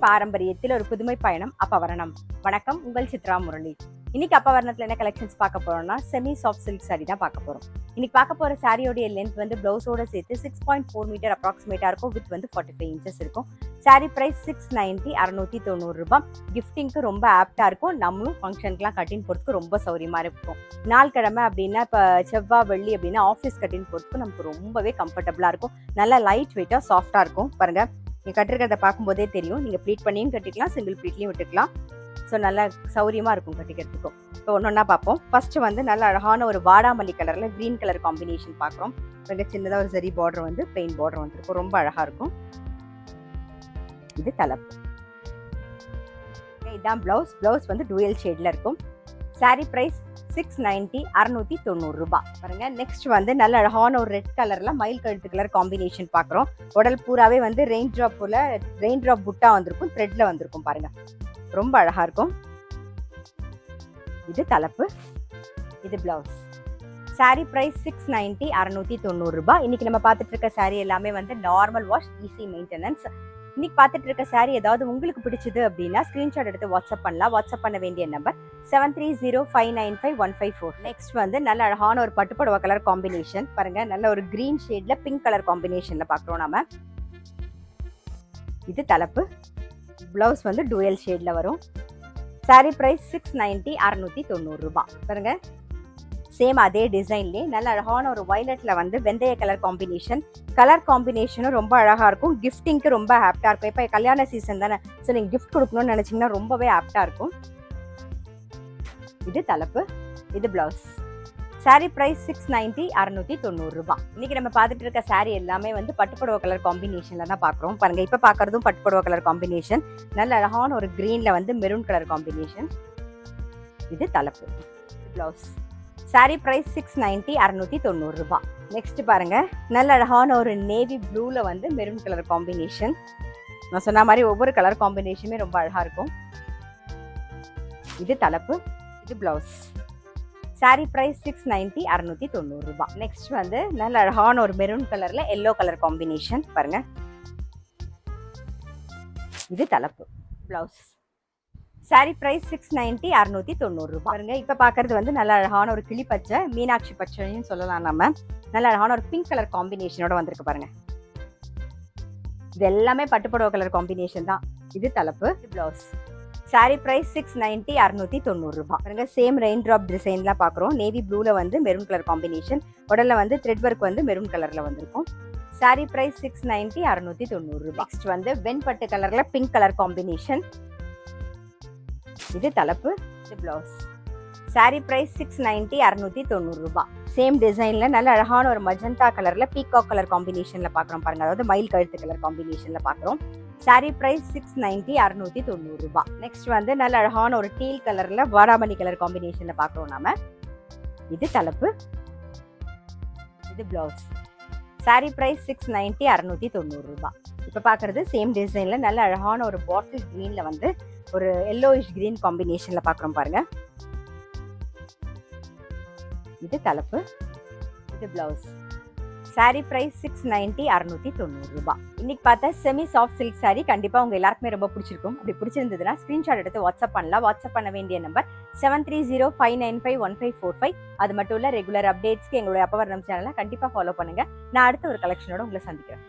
பாரம்பரியத்தில் ஒரு புதுமை பயணம் அப்பவரணம். வணக்கம், உங்கள் சித்ரா முரளி. இன்னைக்கு அப்பவரணத்துல என்ன கலெக்ஷன்ஸ் பார்க்க போறோம்னா செமி சாஃப்ட் சில்க் சாரி தான் பார்க்க போறோம். இன்னைக்கு பார்க்க போற சாரியோடைய லென்த் வந்து பிளவுஸோட சேர்த்து 6.4 மீட்டர் அப்ராக்சிமேட்டா இருக்கும். வித் வந்து 45 இன்ச்சஸ் இருக்கும். சாரி பிரைஸ் 690, 690 ரூபாய். கிஃப்டிங்க்கு ரொம்ப ஆப்டா இருக்கும். நம்மளும் ஃபங்க்ஷனுக்குலாம் கட்டின் போறதுக்கு ரொம்ப சௌரியமா இருக்கும். நாள் கிழமை அப்படின்னா இப்போ செவ்வாய் வெள்ளி அப்படின்னா ஆஃபீஸ் கட்டின் போறதுக்கு நமக்கு ரொம்பவே கம்ஃபர்டபுளா இருக்கும். நல்லா லைட் வெயிட்டா சாஃப்டா இருக்கும். பாருங்க, நீங்க கட்டிருக்கிறத பார்க்கும்போதே தெரியும். நீங்க ப்ளீட் பண்ணியும் கட்டிக்கலாம், சிங்கிள் ப்ளீட்லையும் விட்டுக்கலாம். ஸோ நல்லா சௌரியமா இருக்கும் கட்டிக்கிறதுக்கும். இப்போ ஒன்னொன்னா பார்ப்போம். ஃபர்ஸ்ட் வந்து நல்ல அழகான ஒரு வாடாமல்லி கலர்ல கிரீன் கலர் காம்பினேஷன் பார்க்குறோம். மிக சின்னதாக ஒரு சரி பார்டர் வந்து பெயின் பார்டர் வந்துருக்கும். ரொம்ப அழகா இருக்கும். இது தலைப்பு. இதுதான் பிளவுஸ். பிளவுஸ் வந்து டூயல் ஷேட்ல இருக்கும். சாரி பிரைஸ் 690, 690 ரூபாய். பாருங்க, நெக்ஸ்ட் வந்து நல்ல அழகான ஒரு ரெட் கலர்ல மயில் கழுத்து கலர் காம்பினேஷன் பார்க்குறோம். உடல் பூராவே வந்து ரெயின் ட்ராப் புட்டா வந்திருக்கும். த்ரெட்ல வந்திருக்கும். பாருங்க, ரொம்ப அழகா இருக்கும். இது தலைப்பு. இது பிளவுஸ். சாரி பிரைஸ் 690, 690 ரூபாய். இன்னைக்கு நம்ம பார்த்துட்டு இருக்க சாரி எல்லாமே வந்து நார்மல் வாஷ், ஈஸி மெயின்டெனன்ஸ். இன்னைக்கு பார்த்துட்டு இருக்க சாரி ஏதாவது உங்களுக்கு பிடிச்சது அப்படின்னா ஸ்கிரீன்ஷாட் எடுத்து வாட்ஸ்அப் பண்ணலாம். வாட்ஸ்அப் பண்ண வேண்டிய நம்பர் 7305951554. நெக்ஸ்ட் வந்து நல்ல அழகான ஒரு பட்டுப்புடவை கலர் காம்பினேஷன். பாருங்க, நல்ல ஒரு கிரீன் ஷேட்ல பிங்க் கலர் காம்பினேஷன்ல பார்க்குறோம் நாம. இது தலைப்பு. பிளவுஸ் வந்து டூயல் ஷேட்ல வரும். சாரி பிரைஸ் 690, 690 ரூபாய். பாருங்க, சேம் அதே டிசைன்லேயே நல்ல அழகான ஒரு வயலட்ல வந்து வெந்தய கலர் காம்பினேஷன். கலர் காம்பினேஷனும் ரொம்ப அழகா இருக்கும். கிஃப்டிங்க்கு ரொம்ப ஆப்டா இருக்கும். இப்போ கல்யாண சீசன் தானே, ஸோ நீங்கள் கிஃப்ட் கொடுக்கணும்னு நினைச்சீங்கன்னா ரொம்பவே ஆப்டா இருக்கும். இது தலைப்பு. இது பிளவுஸ். சாரி பிரைஸ் 690, 690 ரூபாய். இன்னைக்கு நம்ம பார்த்துட்டு இருக்க சாரி எல்லாமே வந்து பட்டுப்புடவை கலர் காம்பினேஷன்ல தான் பார்க்குறோம். பாருங்க, இப்போ பார்க்கறதும் பட்டுப்புடவை கலர் காம்பினேஷன். நல்ல அழகான ஒரு கிரீன்ல வந்து மெரூன் கலர் காம்பினேஷன். இது தலைப்பு. பிளவுஸ். சாரி பிரைஸ் 690, 690 ரூபாய். நெக்ஸ்ட் பாருங்க, நல்ல அழகான ஒரு நேவி ப்ளூல வந்து மெரூன் கலர் காம்பினேஷன். நான் சொன்ன மாதிரி ஒவ்வொரு கலர் காம்பினேஷனுமே ரொம்ப அழகா இருக்கும். இது தலைப்பு. இது பிளவுஸ். சாரி பிரைஸ் 690, 690 ரூபாய். நெக்ஸ்ட் வந்து நல்ல அழகான ஒரு மெரூன் கலர்ல எல்லோ கலர் காம்பினேஷன். பாருங்க, இது தலைப்பு. பிளவுஸ். சாரி பிரைஸ் 690, 690 ரூபாய். பாருங்க, இப்ப பாக்குறது வந்து நல்ல அழகான ஒரு கிளி பச்சை, மீனாட்சி பச்சைன்னு சொல்லலாம் நம்ம. நல்ல அழகான ஒரு பிங்க் கலர் காம்பினேஷனோட வந்திருக்கு. பாருங்க, இது எல்லாமே பட்டுப்புடவை கலர் காம்பினேஷன் தான். இது தலைப்பு. பிளவுஸ். சாரி பிரைஸ் 690, 690 ரூபாய். பாருங்க, சேம் ரெயின் ட்ராப் டிசைன்லாம் பார்க்குறோம். நேவி ப்ளூல வந்து மெரூன் கலர் காம்பினேஷன். உடல்ல வந்து த்ரெட் ஒர்க் வந்து மெரூன் கலர்ல வந்திருக்கும். சாரி பிரைஸ் 690, 690 ரூபாய். நெக்ஸ்ட் வந்து வெண்பட்டு கலர்ல பிங்க் கலர் காம்பினேஷன். இது தலைப்பு. இது பிளவுஸ். சாரி பிரைஸ் 690, 690 ரூபாய். சேம் டிசைன்ல நல்ல அழகான ஒரு மஜந்தா கலர்ல பீகாக் கலர் காம்பினேஷன்ல பார்க்குறோம். பாருங்க, அதாவது மயில் கழுத்து கலர் காம்பினேஷன்ல பார்க்குறோம். சாரி பிரைஸ் 690, 690 ரூபாய். நெக்ஸ்ட் வந்து நல்ல அழகான ஒரு டீல் கலர்ல வாடாமல்லி கலர் காம்பினேஷன்ல பார்க்குறோம் நாம. இது தலைப்பு. இது பிளவுஸ். சாரி பிரைஸ் 690, 690 ரூபாய். இப்ப பாக்குறது சேம் டிசைன்ல நல்ல அழகான ஒரு பாட்டில் கிரீன்ல வந்து ஒரு எல்லோயிஷ் கிரீன் காம்பினேஷன்ல பார்க்குறோம். பாருங்க, இது தலைப்பு. இது பிளவுஸ். சாரி பிரைஸ் 690, 690 ரூபாய். இன்னைக்கு பார்த்த செமி சாஃப்ட் சில்க் சாரி கண்டிப்பா உங்க எல்லாருக்குமே ரொம்ப பிடிச்சிருக்கும். அப்படி பிடிச்சிருந்ததுன்னா ஸ்கிரீன்ஷாட் எடுத்து வாட்ஸ்அப் பண்ணலாம். வாட்ஸ்அப் பண்ண வேண்டிய நம்பர் 7305951545. அது மட்டும் இல்ல, ரெகுலர் அப்டேட்ஸ்க்கு எங்களுடைய அப்பவரணம் சேனலை கண்டிப்பா ஃபாலோ பண்ணுங்க. நான் அடுத்த ஒரு கலெக்ஷனோட உங்களை சந்திக்கிறேன்.